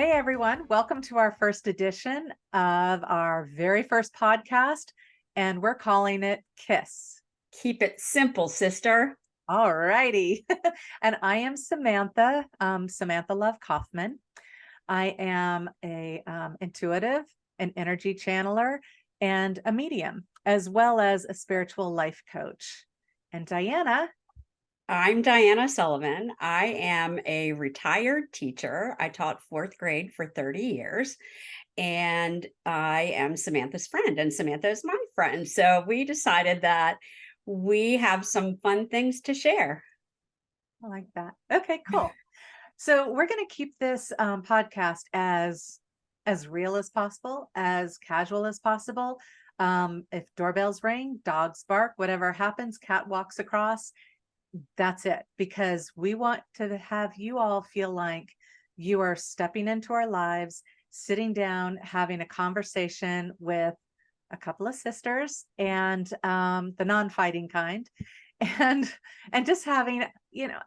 Hey everyone, welcome to our first edition of our very first podcast, and we're calling it KISS. Keep it simple, sister. All righty. And I am Samantha, Samantha Love Kaufman. I am a intuitive, an energy channeler, and a medium, as well as a spiritual life coach. And Diana. I'm Diana Sullivan. I am a retired teacher. I taught fourth grade for 30 years, and I am Samantha's friend, and Samantha is my friend. So we decided that we have some fun things to share. I like that. Okay, cool. So we're going to keep this podcast as real as possible, as casual as possible. If doorbells ring, dogs bark, whatever happens, cat walks across, that's it. Because we want to have you all feel like you are stepping into our lives, sitting down, having a conversation with a couple of sisters and the non-fighting kind, and just having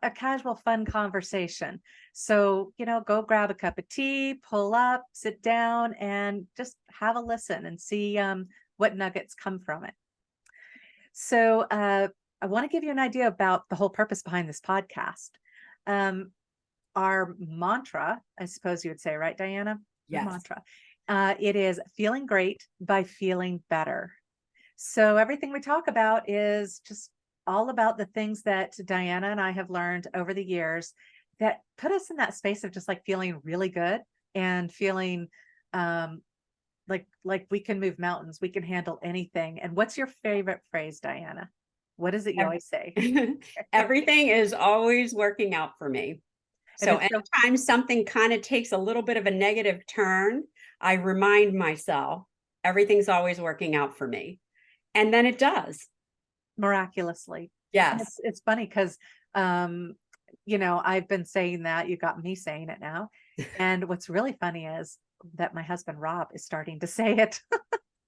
a casual fun conversation. So go grab a cup of tea, pull up, sit down, and just have a listen and see what nuggets come from it. So I want to give you an idea about the whole purpose behind this podcast. Our mantra, I suppose you would say, right, Diana? Our Yes. mantra. It is feeling great by feeling better. So everything we talk about is just all about the things that Diana and I have learned over the years that put us in that space of just like feeling really good and feeling like we can move mountains, we can handle anything. And what's your favorite phrase, Diana? What is it you always say? Everything is always working out for me. And So it's so anytime something kind of takes a little bit of a negative turn, I remind myself everything's always working out for me. And then it does. miraculously. And Yes. it's funny because I've been saying that, you got me saying it now. And what's really funny is that my husband Rob is starting to say it.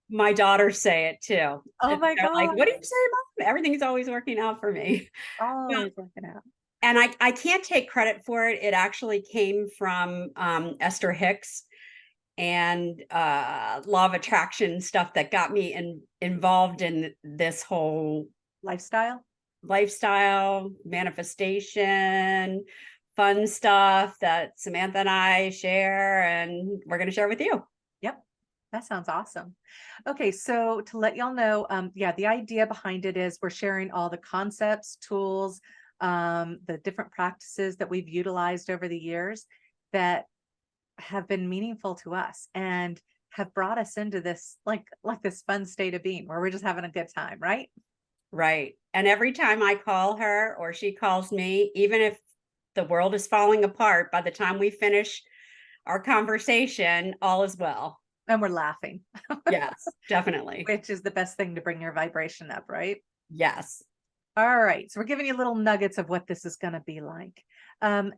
My daughters say it too. Oh And my they're like, God. "What do you say, Mom? Everything's always working out for me." Well, Always working out. and I can't take credit for it. It actually came from Esther Hicks and law of attraction stuff that got me involved in this whole Lifestyle. lifestyle, manifestation, fun stuff that Samantha and I share, and we're going to share with you. Yep. That sounds awesome. Okay, so to let y'all know, the idea behind it is we're sharing all the concepts, tools, the different practices that we've utilized over the years that have been meaningful to us and have brought us into this like this fun state of being where we're just having a good time, right? Right. And every time I call her or she calls me, even if the world is falling apart, by the time we finish our conversation, all is well. And we're laughing, Yes, definitely. which is the best thing to bring your vibration up, right? Yes. All right. So we're giving you little nuggets of what this is going to be like.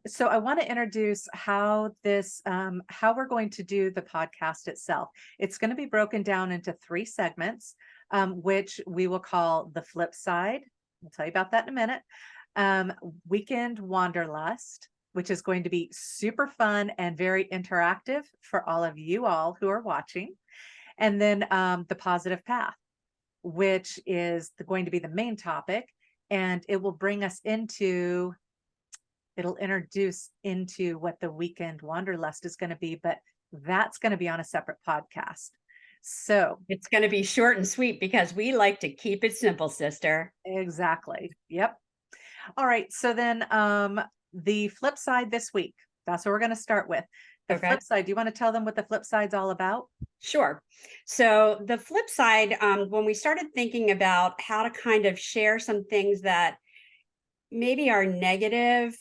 So I want to introduce how we're going to do the podcast itself. It's going to be broken down into 3 segments, which we will call the flip side. I'll tell you about that in a minute. Weekend Wanderlust, which is going to be super fun and very interactive for all of you all who are watching. And then the positive path, which is going to be the main topic. And it will it'll introduce into what the Weekend Wanderlust is going to be, but that's going to be on a separate podcast. So It's going to be short and sweet because we like to keep it simple, sister. exactly. Yep. All right. So then the flip side this week, that's what we're going to start with. The Okay. flip side, do you want to tell them what the flip side's all about? Sure. So the flip side, when we started thinking about how to kind of share some things that maybe are negative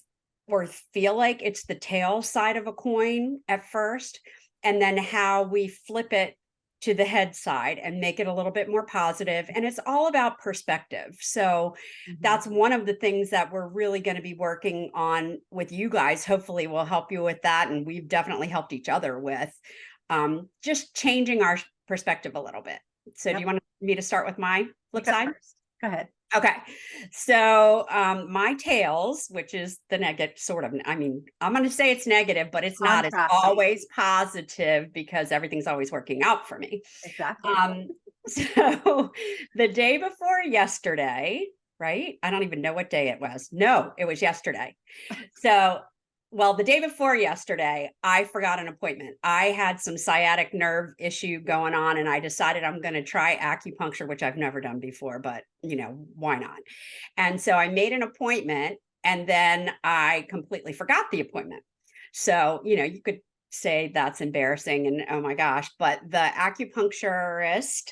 or feel like it's the tail side of a coin at first, and then how we flip it to the head side and make it a little bit more positive. And it's all about perspective. So that's one of the things that we're really going to be working on with you guys. Hopefully, we'll help you with that. And we've definitely helped each other with just changing our perspective a little bit. So, do Yep. you want me to start with my You flip go side? first. Go ahead. Okay. So my tails, which is the negative sort of, I mean, I'm going to say it's negative, but it's not. It's Contrasting. always positive because everything's always working out for me. Exactly. So the day before yesterday, right? I don't even know what day it was. No, it was yesterday. So, well, the day before yesterday, I forgot an appointment. I had some sciatic nerve issue going on, and I decided I'm going to try acupuncture, which I've never done before, but why not? And so I made an appointment, and then I completely forgot the appointment. So, you could say that's embarrassing and oh my gosh, but the acupuncturist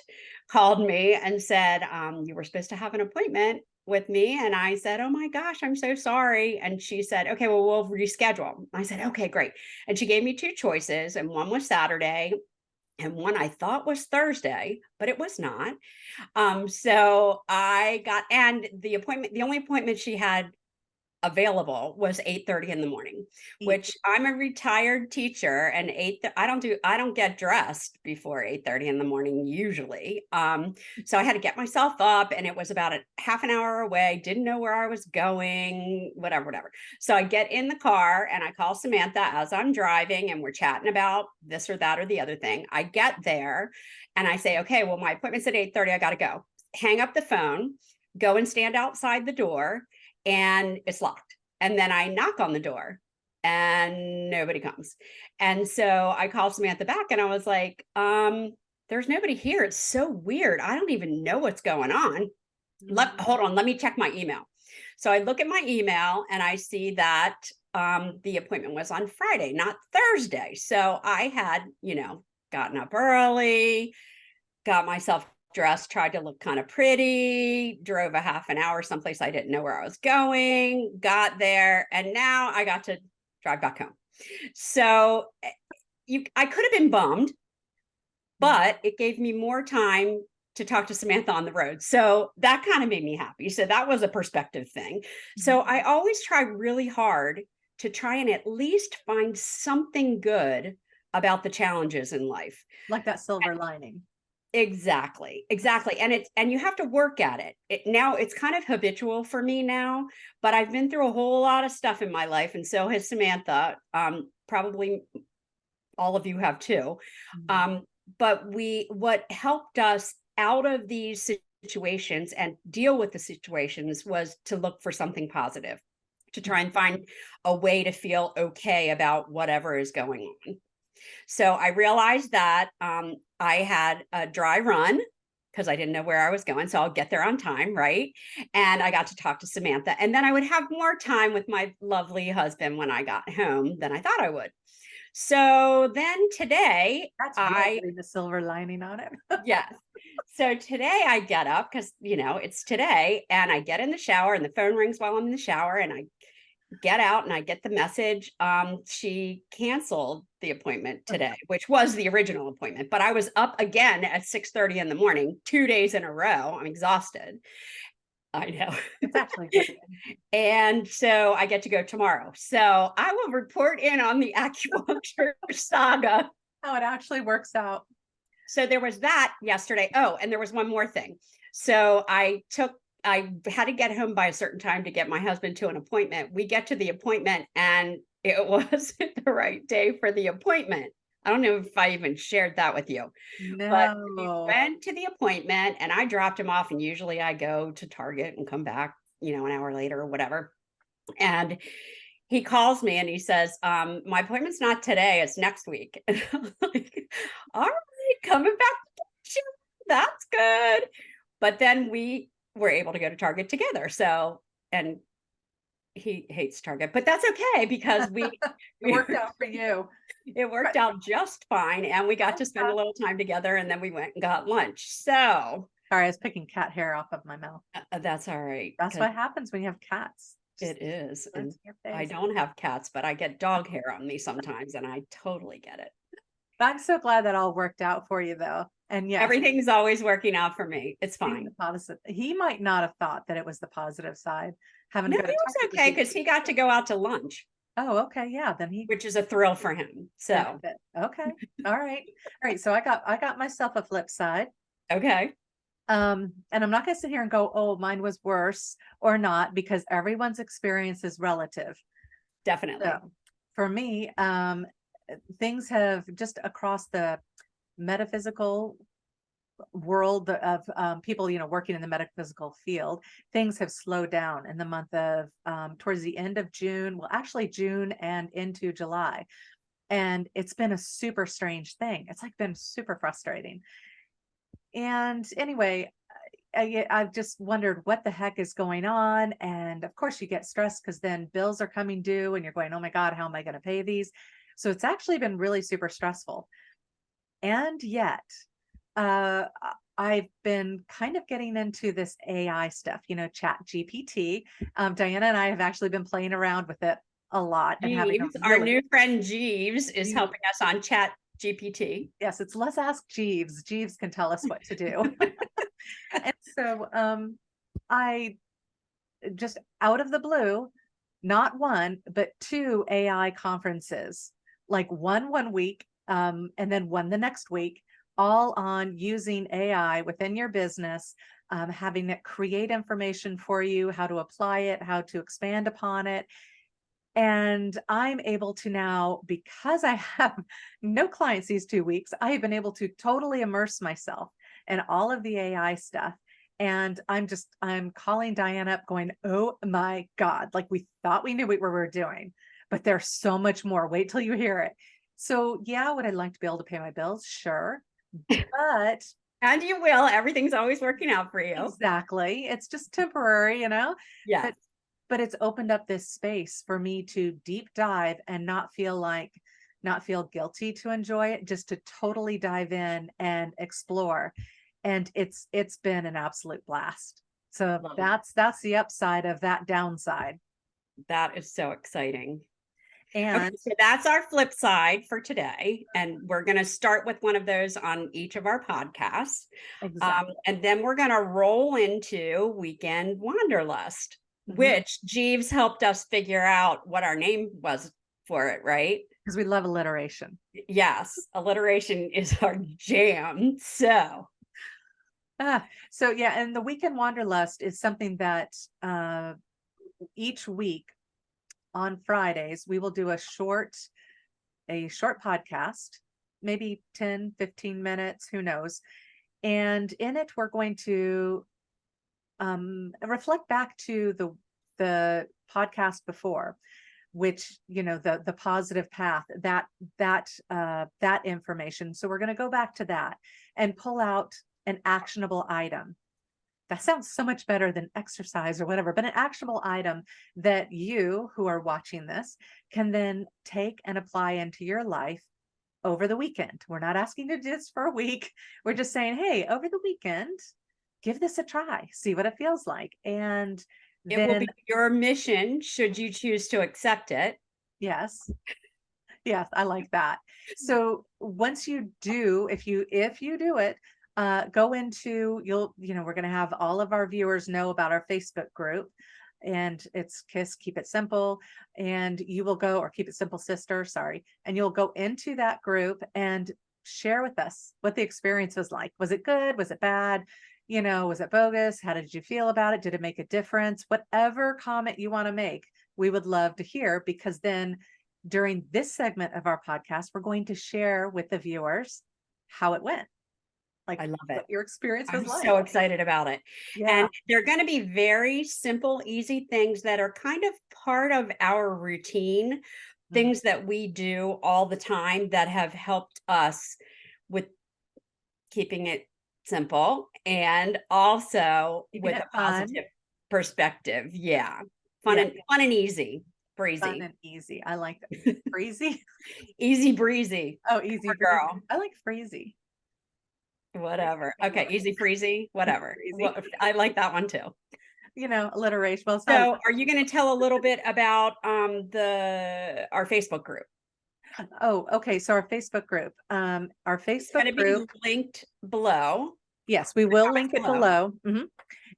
called me and said, you were supposed to have an appointment with me. And I said, oh my gosh, I'm so sorry. And she said, okay, well, we'll reschedule. I said, okay, great. And she gave me two choices, and one was Saturday and one I thought was Thursday, but it was not. So I got, and the only appointment she had available was 8:30 in the morning, which I'm a retired teacher, and I don't get dressed before 8:30 in the morning usually. So I had to get myself up, and it was about a half an hour away, didn't know where I was going, whatever. So I get in the car and I call Samantha as I'm driving, and we're chatting about this or that or the other thing. I get there and I say, okay, well, my appointment's at 8:30. I got to go. Hang up the phone, go and stand outside the door, and it's locked. And then I knock on the door and nobody comes. And so I called Samantha back and I was like, there's nobody here. It's so weird. I don't even know what's going on. Hold on, let me check my email. So I look at my email and I see that the appointment was on Friday, not Thursday. So I had, gotten up early, got myself dressed, tried to look kind of pretty, drove a half an hour someplace I didn't know where I was going, got there, and now I got to drive back home. So I could have been bummed, but it gave me more time to talk to Samantha on the road. So that kind of made me happy. So that was a perspective thing. So I always try really hard to try and at least find something good about the challenges in life. Like that silver lining. Exactly. And you have to work at it. Now it's kind of habitual for me now, but I've been through a whole lot of stuff in my life, and so has Samantha. Probably all of you have too. But what helped us out of these situations and deal with the situations was to look for something positive, to try and find a way to feel okay about whatever is going on. So I realized that I had a dry run because I didn't know where I was going. So I'll get there on time, right? And I got to talk to Samantha. And then I would have more time with my lovely husband when I got home than I thought I would. So then today, That's really the silver lining on it. yes. So today I get up because, it's today, and I get in the shower and the phone rings while I'm in the shower, and I get out and I get the message. She canceled the appointment today, which was the original appointment, but I was up again at 6:30 in the morning, 2 days in a row. I'm exhausted. I know. It's actually good. And so I get to go tomorrow. So I will report in on the acupuncture saga. How it actually works out. So there was that yesterday. Oh, and there was one more thing. So I had to get home by a certain time to get my husband to an appointment. We get to the appointment and it wasn't the right day for the appointment. I don't know if I even shared that with you. But we went to the appointment and I dropped him off, and usually I go to Target and come back, an hour later or whatever. And he calls me and he says, my appointment's not today, it's next week. And I'm like, all right, coming back. That's good. But then we were able to go to Target together. So, and he hates Target, but that's okay because it worked out for you. It worked out just fine. And we got to spend a little time together, and then we went and got lunch. So sorry, I was picking cat hair off of my mouth. That's all right. That's what happens when you have cats. It is. And I don't have cats, but I get dog hair on me sometimes, and I totally get it. I'm so glad that all worked out for you, though. And yeah, everything's always working out for me. It's fine. He might not have thought that it was the positive side. No, he was okay because he got to go out to lunch. Oh, okay. Yeah. Then which is a thrill for him. So okay. All right. So I got myself a flip side. Okay. And I'm not going to sit here and go, oh, mine was worse or not, because everyone's experience is relative. Definitely. So for me, things have just across the metaphysical world of people, working in the metaphysical field, things have slowed down in the month of towards the end of June, well, actually June and into July. And it's been a super strange thing. It's like been super frustrating. And anyway, I've just wondered what the heck is going on. And of course, you get stressed because then bills are coming due and you're going, oh my God, how am I going to pay these? So it's actually been really super stressful. And yet, I've been kind of getting into this AI stuff, Chat GPT. Diana and I have actually been playing around with it a lot and having a Jeeves, our really, new friend Jeeves, is Jeeves. helping us on Chat GPT. Yes, it's let's ask Jeeves. Jeeves can tell us what to do. And so I just out of the blue, not one, but two AI conferences, like one week, and then one the next week, all on using AI within your business, having it create information for you, how to apply it, how to expand upon it. And I'm able to now, because I have no clients these 2 weeks, I have been able to totally immerse myself in all of the AI stuff. And I'm calling Diane up going, oh my God, like we thought we knew what we were doing, but there's so much more. Wait till you hear it. So, yeah, would I like to be able to pay my bills? Sure. But And you will. Everything's always working out for you. exactly, it's just temporary, Yes. But it's opened up this space for me to deep dive and not feel guilty to enjoy it, just to totally dive in and explore. And it's been an absolute blast. So Love it. that's the upside of that downside. That is so exciting. Okay, And so that's our flip side for today. And we're going to start with one of those on each of our podcasts. exactly. And then we're going to roll into Weekend Wanderlust, Mhm. which Jeeves helped us figure out what our name was for it, right? Because we love alliteration. Yes, alliteration is our jam. So yeah, and the Weekend Wanderlust is something that each week on Fridays, we will do a short podcast, maybe 10, 15 minutes, who knows. And in it, we're going to reflect back to the podcast before, which, the positive path, that information. So we're going to go back to that and pull out an actionable item. That sounds so much better than exercise or whatever, but an actionable item that you who are watching this can then take and apply into your life over the weekend. We're not asking to do this for a week. We're just saying, hey, over the weekend, give this a try, see what it feels like. And it will then, be your mission should you choose to accept it. yes, yes, I like that. So once you do, if you do it, go into we're going to have all of our viewers know about our Facebook group, and it's KISS Keep It Simple, and you will go, or Keep It Simple Sister, sorry, and you'll go into that group and share with us what the experience was like. Was it good? Was it bad? Was it bogus? How did you feel about it? Did it make a difference? Whatever comment you want to make, we would love to hear, because then during this segment of our podcast, we're going to share with the viewers how it went, like I love it. what your experience was I'm like. so excited about it. Yeah. And they're going to be very simple, easy things that are kind of part of our routine, Mhm. things that we do all the time that have helped us with keeping it simple and also Keeping with it a fun. positive perspective. Yeah. Yeah. Fun and easy, Fun breezy, and easy. I like that. Freezy. easy breezy. Oh, easy Poor breezy. girl. I like freezy. Whatever. I Okay. love Easy freezy, whatever. freezy. I like that one too. Alliteration. Well, it's not. So, are you going to tell a little bit about the our Facebook group? Oh, okay. So our Facebook group. Our It's going Facebook to be group. linked below. Yes, we will link it below.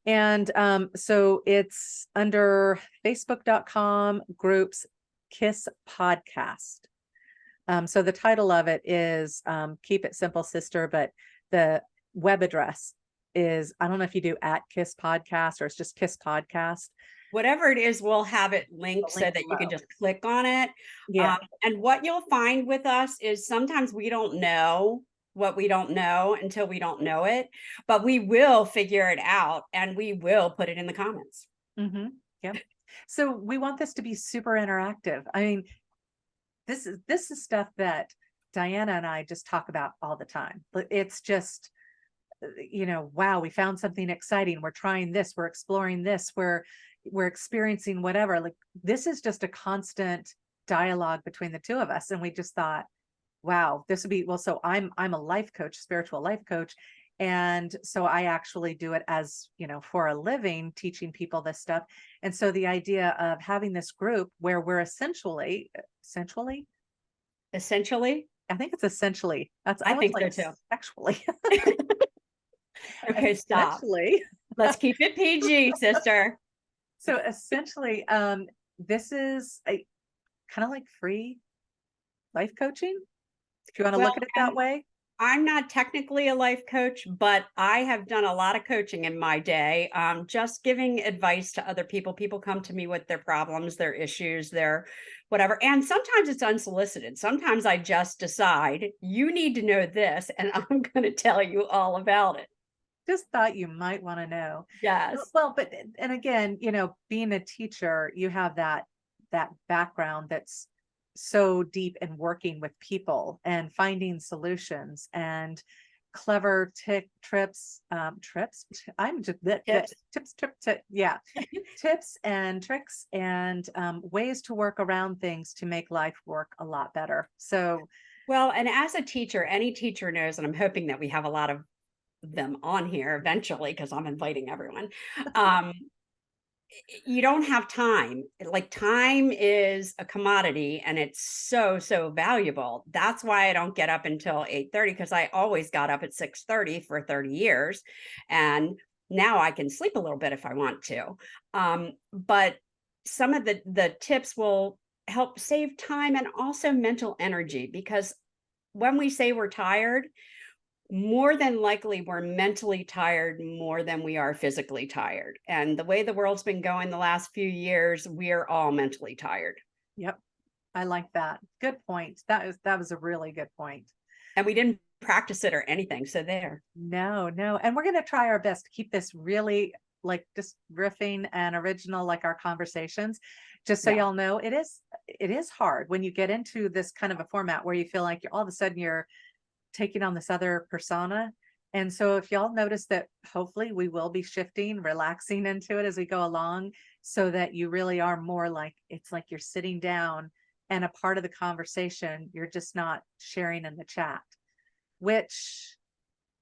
And so it's under facebook.com groups KISS Podcast. So the title of it is Keep It Simple Sister, but the web address is, I don't know if you do at Kiss Podcast or it's just Kiss Podcast. Whatever it is, we'll have it linked The so link that you can below. just click on it. Yeah. And what you'll find with us is sometimes we don't know what we don't know until we don't know it, but we will figure it out and we will put it in the comments. Mm-hmm. Yep. So we want this to be super interactive. I mean, this is stuff that Diana and I just talk about all the time. But it's just, wow, we found something exciting. We're trying this, we're exploring this, we're experiencing whatever. Like this is just a constant dialogue between the two of us. And we just thought, wow, this would be well. So I'm a life coach, spiritual life coach. And so I actually do it as, for a living, teaching people this stuff. And so the idea of having this group where we're essentially, Essentially, I think it's essentially, that's I almost think like so too. sexually. Okay, stop. Essentially. Let's keep it PG, sister. So essentially, this is a kind of like free life coaching, if you want to Well, look at it that way. I'm not technically a life coach, but I have done a lot of coaching in my day, just giving advice to other people. People come to me with their problems, their issues, their whatever. And sometimes it's unsolicited. Sometimes I just decide you need to know this, and I'm going to tell you all about it. Just thought you might want to know. Yes. Well, but and again, being a teacher, you have that background that's so deep in working with people and finding solutions and clever trips. I'm just Tips. yeah, tips and tricks and ways to work around things to make life work a lot better. So Well, and as a teacher, any teacher knows, and I'm hoping that we have a lot of them on here eventually because I'm inviting everyone. You don't have time. Like time is a commodity and it's so valuable. That's why I don't get up until 8:30 because I always got up at 6:30 for 30 years. And now I can sleep a little bit if I want to. But some of the tips will help save time and also mental energy because when we say we're tired, more than likely we're mentally tired more than we are physically tired. And the way the world's been going the last few years, we're all mentally tired. yep, I like that. Good point. That was a really good point. And we didn't practice it or anything. So there. No, no. And we're going to try our best to keep this really like just riffing and original, like our conversations. Just so Yeah. y'all know, it is hard when you get into this kind of a format where you feel like all of a sudden you're taking on this other persona. And so if y'all notice that hopefully we will be shifting, relaxing into it as we go along so that you really are more like it's like you're sitting down and a part of the conversation. You're just not sharing in the chat, which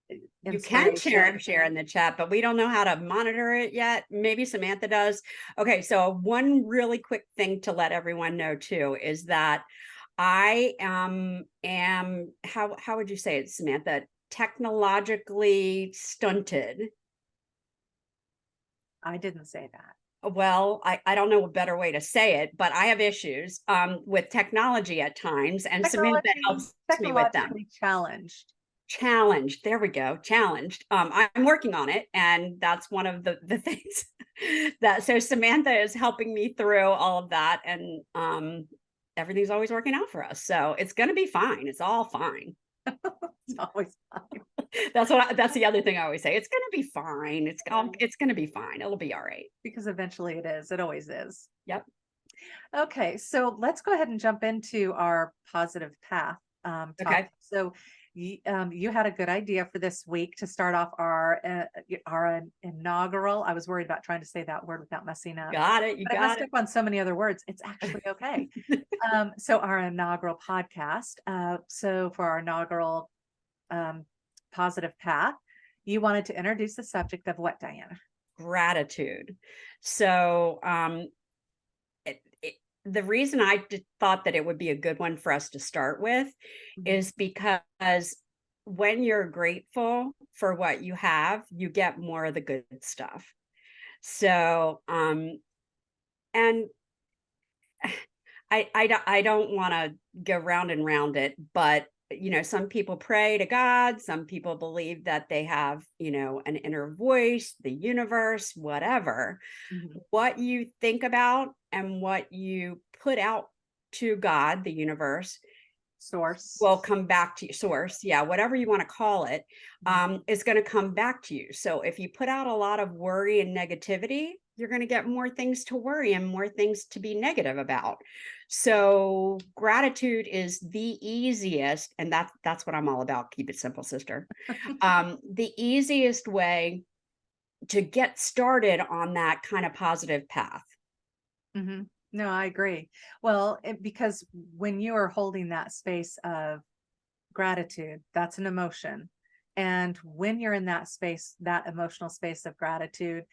You can inspiration. share in the chat, but we don't know how to monitor it yet. Maybe Samantha does. Okay, so one really quick thing to let everyone know too is that I am how would you say it, Samantha? Technologically stunted. I didn't say that. Well, I don't know a better way to say it, but I have issues with technology at times, and Samantha helps me with them. Technologically challenged. Challenged. There we go. Challenged. I'm working on it, and that's one of the things that so Samantha is helping me through all of that, and everything's always working out for us. So it's gonna be fine. It's all fine. It's always fine. That's the other thing I always say. It's gonna be fine. It's gonna be fine. It'll be all right. Because eventually it is. It always is. Yep. Okay, so let's go ahead and jump into our positive path Okay. topic. So you had a good idea for this week to start off our inaugural. I was worried about trying to say that word without messing up. Got it. You But I got messed it. up on so many other words. It's actually okay. So our inaugural podcast. So for our inaugural positive path, you wanted to introduce the subject of what, Diana? Gratitude. So the reason I thought that it would be a good one for us to start with is because when you're grateful for what you have, you get more of the good stuff. So, and I don't want to go round and round it, but some people pray to God, some people believe that they have, an inner voice, the universe, whatever. Mhm. What you think about and what you put out to God, the universe, Source. will come back to you. Source, yeah, whatever you want to call it, Mhm. is going to come back to you. So if you put out a lot of worry and negativity, you're going to get more things to worry and more things to be negative about. So gratitude is the easiest, and that's what I'm all about. Keep it simple, sister. The easiest way to get started on that kind of positive path. Mhm. No, I agree. Well, because when you are holding that space of gratitude, that's an emotion. And when you're in that space, that emotional space of gratitude,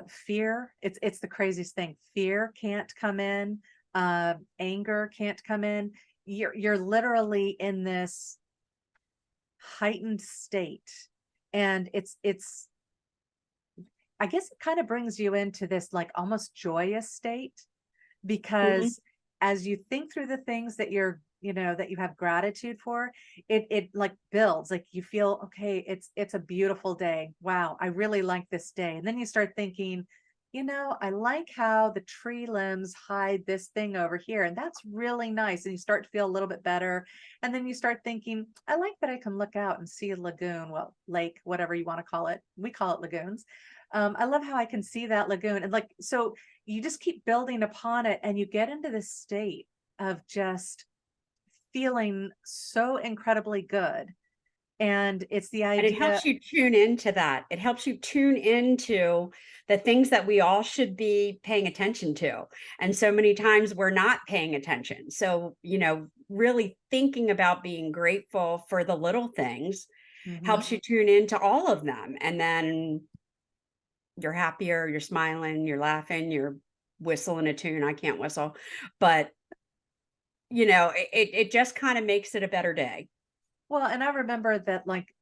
fear, it's the craziest thing. Fear can't come in, anger can't come in. You're literally in this heightened state. And it's I guess it kind of brings you into this like almost joyous state Mhm. because as you think through the things that that you have gratitude for, it like builds, like you feel, okay, it's a beautiful day. Wow, I really like this day. And then you start thinking, I like how the tree limbs hide this thing over here, and that's really nice. And you start to feel a little bit better. And then you start thinking, I like that I can look out and see a lagoon, well, lake, whatever you want to call it. We call it lagoons. I love how I can see that lagoon. And like, so you just keep building upon it and you get into this state of just feeling so incredibly good. And it's the And it idea. helps you tune into that. It helps you tune into the things that we all should be paying attention to. And so many times we're not paying attention. So, really thinking about being grateful for the little things Mhm. helps you tune into all of them. And then you're happier, you're smiling, you're laughing, you're whistling a tune. I can't whistle, but it just kind of makes it a better day. Well, and I remember that like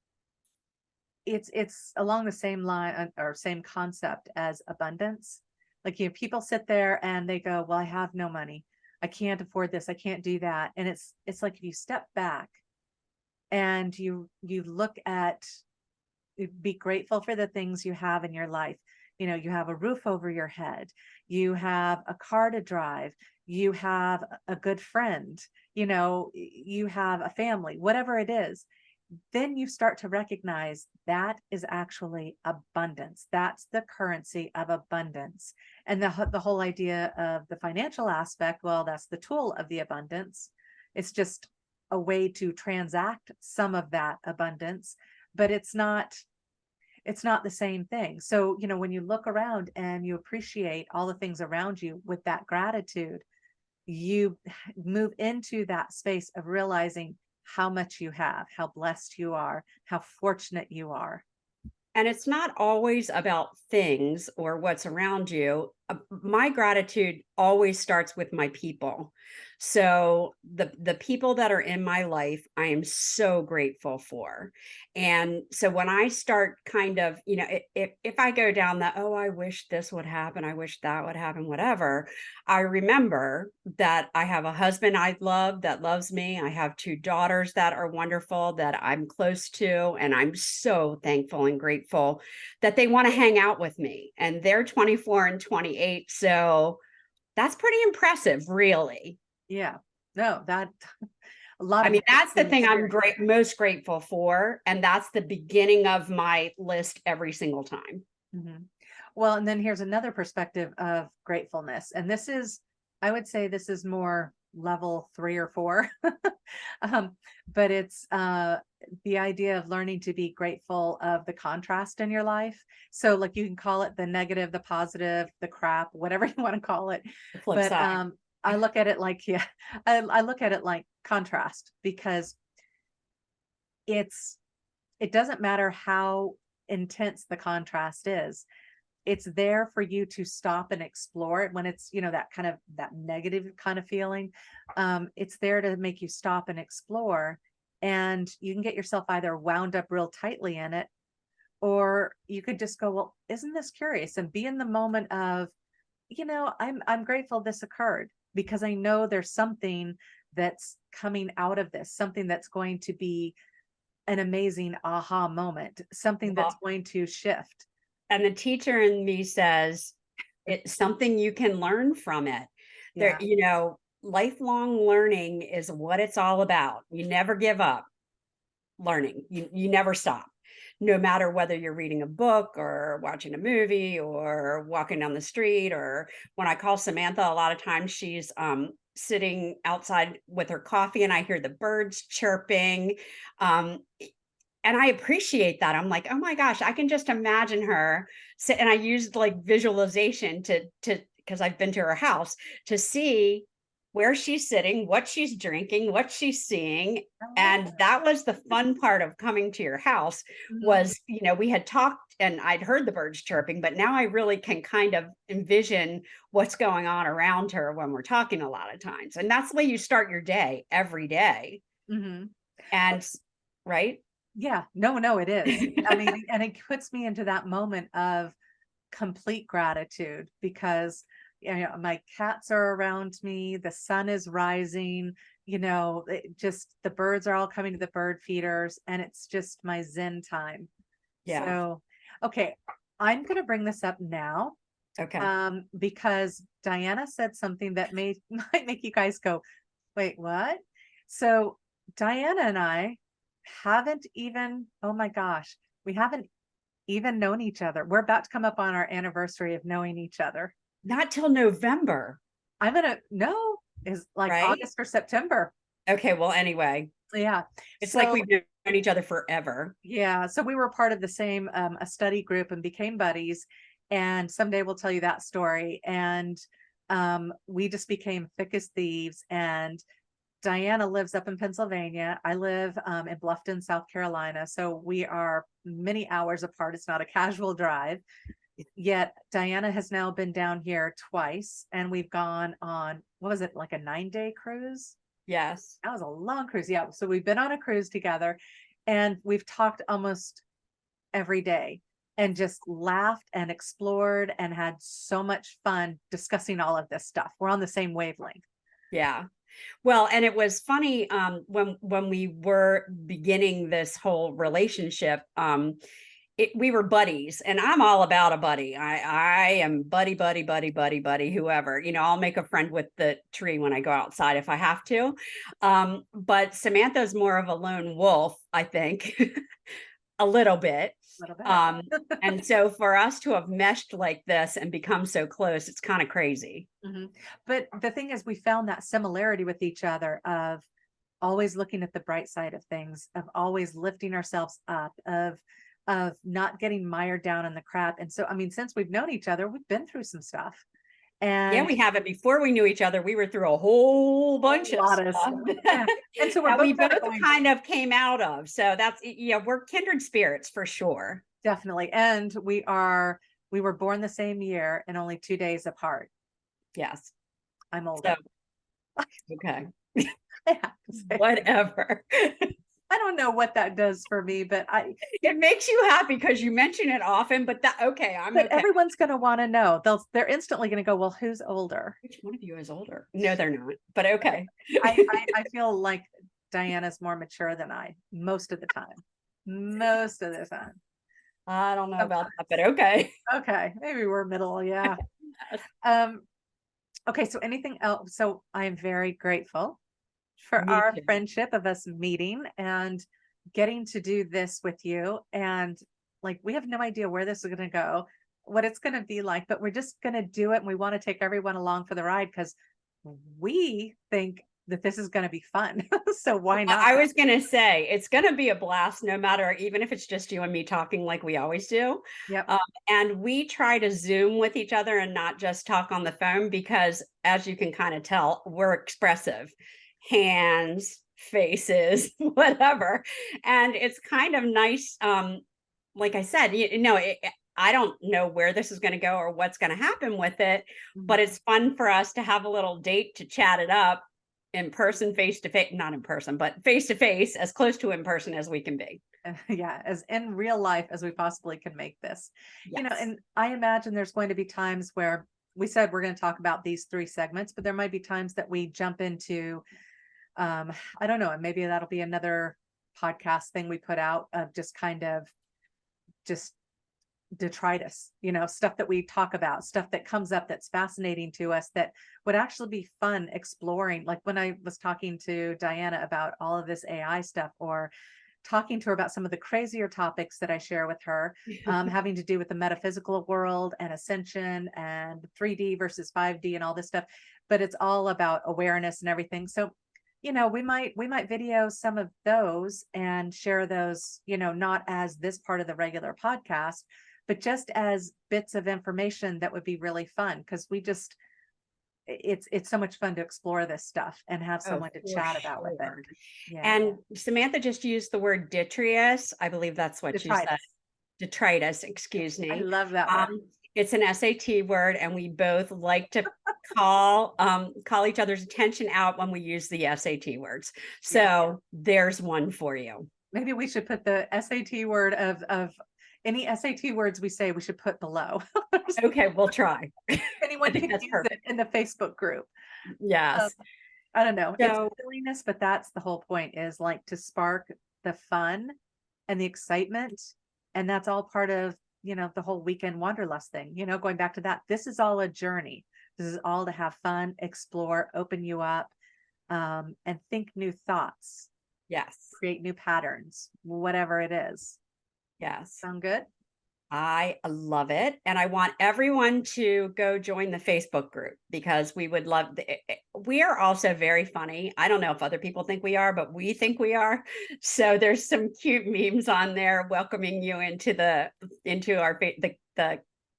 it's along the same line or same concept as abundance. Like, people sit there and they go, well, I have no money. I can't afford this. I can't do that. And it's like if you step back and you look at be grateful for the things you have in your life. You have a roof over your head, you have a car to drive, you have a good friend, you have a family, whatever it is. Then you start to recognize that is actually abundance. That's the currency of abundance. And the whole idea of the financial aspect, well, that's the tool of the abundance. It's just a way to transact some of that abundance, but it's not the same thing. So, when you look around and you appreciate all the things around you with that gratitude, you move into that space of realizing how much you have, how blessed you are, how fortunate you are. And it's not always about things or what's around you. My gratitude always starts with my people. So the people that are in my life, I am so grateful for. And so when I start kind of, if I go down that, oh, I wish this would happen, I wish that would happen, whatever, I remember that I have a husband I love that loves me. I have two daughters that are wonderful that I'm close to. And I'm so thankful and grateful that they want to hang out with me. And they're 24 and 28. So that's pretty impressive, really. Yeah. No, that a lot I of mean, people that's the can thing I'm experience. most grateful for. And that's the beginning of my list every single time. Mhm. Well, and then here's another perspective of gratefulness. And I would say this is more level 3 or 4. um, but it's the idea of learning to be grateful of the contrast in your life. So, like, you can call it the negative, the positive, the crap, whatever you want to call it. The flip But side. I look at it like, yeah, I look at it like contrast because it's it doesn't matter how intense the contrast is. It's there for you to stop and explore it when it's, that kind of that negative kind of feeling. It's there to make you stop and explore. And you can get yourself either wound up real tightly in it, or you could just go, well, isn't this curious? And be in the moment of, I'm grateful this occurred because I know there's something that's coming out of this, something that's going to be an amazing aha moment, something that's Well, going to shift. and the teacher in me says it's something you can learn from it. There, Yeah. lifelong learning is what it's all about. You never give up learning. You never stop. No matter whether you're reading a book or watching a movie or walking down the street, or when I call Samantha, a lot of times she's sitting outside with her coffee and I hear the birds chirping. Um, and I appreciate that. I'm like, oh my gosh, I can just imagine her sit, and I used like visualization to because I've been to her house to see where she's sitting, what she's drinking, what she's seeing. I love And that was the fun part of coming to your house Mhm. was, we had talked and I'd heard the birds chirping, but now I really can kind of envision what's going on around her when we're talking a lot of times. And that's the way you start your day every day. Mhm. And right? Yeah, no, it is. I mean, and it puts me into that moment of complete gratitude because my cats are around me, the sun is rising, just the birds are all coming to the bird feeders, and it's just my zen time. Yeah. So, okay, I'm going to bring this up now, Okay. because Diana said something that may might make you guys go, wait, what? So Diana and I haven't even, oh my gosh, we haven't even known each other. We're about to come up on our anniversary of knowing each other. Not till November, I'm gonna no, is like right? August or September. Okay, well, anyway, Yeah. it's like So we've known each other forever. yeah, so we were part of the same a study group and became buddies. And someday we'll tell you that story. And we just became thick as thieves. And Diana lives up in Pennsylvania. I live in Bluffton, South Carolina. So we are many hours apart. It's not a casual drive. Yet Diana has now been down here twice, and we've gone on, what was it, like a 9-day cruise? Yes. That was a long cruise. Yeah. So we've been on a cruise together and we've talked almost every day and just laughed and explored and had so much fun discussing all of this stuff. We're on the same wavelength. Yeah. Well, and it was funny when we were beginning this whole relationship. We were buddies, and I'm all about a buddy. I am buddy, buddy, buddy, buddy, buddy, whoever. I'll make a friend with the tree when I go outside if I have to. But Samantha's more of a lone wolf, I think, a little bit. A little bit. Um, and so for us to have meshed like this and become so close, it's kind of crazy. Mhm. But the thing is, we found that similarity with each other of always looking at the bright side of things, of always lifting ourselves up, of not getting mired down in the crap. And so, I mean, since we've known each other, we've been through some stuff. Yeah, And we have it. Before we knew each other, we were through a whole bunch a of lot of stuff stuff. Yeah. And so we're that we both kind both of going, kind of came out of. So that's, we're kindred spirits for sure. definitely. And we were born the same year and only 2 days apart. Yes. I'm So, older. okay. I have to say. Whatever. I don't know what that does for me, but It makes you happy because you mention it often, but I'm but okay. everyone's going to want to know. They're instantly going to go, well, who's older? Which one of you is older? No, they're not, but okay. I feel like Diana's more mature than I most of the time. Most of the time. I don't know about Sometimes. that, but okay. Okay, maybe we're middle, yeah. Um, okay, so anything else? So I am very grateful for Me our too. friendship of us meeting and getting to do this with you. And like, we have no idea where this is going to go, what it's going to be like, but we're just going to do it. And we want to take everyone along for the ride because we think that this is going to be fun. So why not? I was going to say it's going to be a blast, no matter, even if it's just you and me talking like we always do. Yep. And we try to Zoom with each other and not just talk on the phone because, as you can kind of tell, we're expressive, hands, faces, whatever. And it's kind of nice. Like I said, I don't know where this is going to go or what's going to happen with it, but it's fun for us to have a little date to chat it up in person, face to face, not in person, but face to face, as close to in person as we can be. Yeah, as in real life as we possibly can make this. Yes. And I imagine there's going to be times where we said we're going to talk about these 3 segments, but there might be times that we jump into I don't know, and maybe that'll be another podcast thing we put out of just kind of just detritus, stuff that we talk about, stuff that comes up that's fascinating to us that would actually be fun exploring. Like when I was talking to Diana about all of this AI stuff, or talking to her about some of the crazier topics that I share with her, having to do with the metaphysical world and ascension and 3D versus 5D and all this stuff. But it's all about awareness and everything. So, we might video some of those and share those, not as this part of the regular podcast, but just as bits of information that would be really fun, because it's so much fun to explore this stuff and have someone to chat about with it. Yeah. And Samantha just used the word detritus. I believe that's what you said. Detritus, excuse me. I love that word. It's an SAT word, and we both like to call each other's attention out when we use the SAT words. So there's one for you. Maybe we should put the SAT word of any SAT words we say, we should put below. Okay, we'll try. Anyone can use it in the Facebook group. Yes. I don't know. It's silliness, but that's the whole point, is like to spark the fun and the excitement. And that's all part of, the whole weekend wanderlust thing, going back to that. This is all a journey. This is all to have fun, explore, open you up, and think new thoughts. Yes. Create new patterns, whatever it is. Yes. Sound good? I love it. And I want everyone to go join the Facebook group, because we would love we are also very funny. I don't know if other people think we are, but we think we are. So there's some cute memes on there welcoming you into our the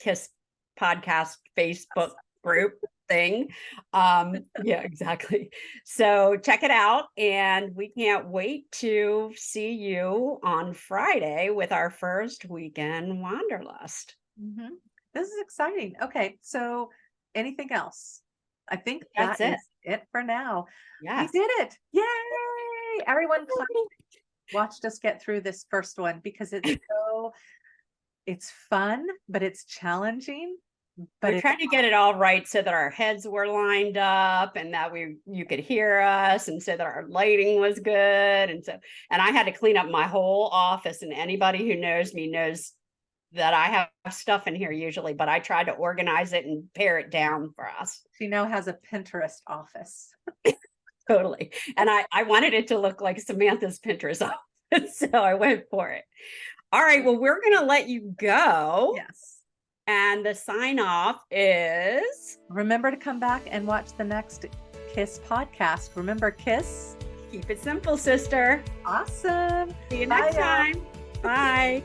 KISS podcast Facebook group thing. Yeah, exactly. So check it out, and we can't wait to see you on Friday with our first weekend wanderlust. This is exciting. Okay, so anything else? I think that's it for now. Yes. We did it. Yay! Everyone watched us get through this first one, because it's fun, but it's challenging. But we're trying to get it all right so that our heads were lined up, and that you could hear us, and so that our lighting was good. And I had to clean up my whole office, and anybody who knows me knows that I have stuff in here usually, but I tried to organize it and pare it down for us. She now has a Pinterest office. Totally. And I wanted it to look like Samantha's Pinterest office, so I went for it. All right, well, we're going to let you go. Yes. And the sign off is, remember to come back and watch the next KISS podcast. Remember, KISS. Keep it simple, sister. Awesome. See you next time. Bye.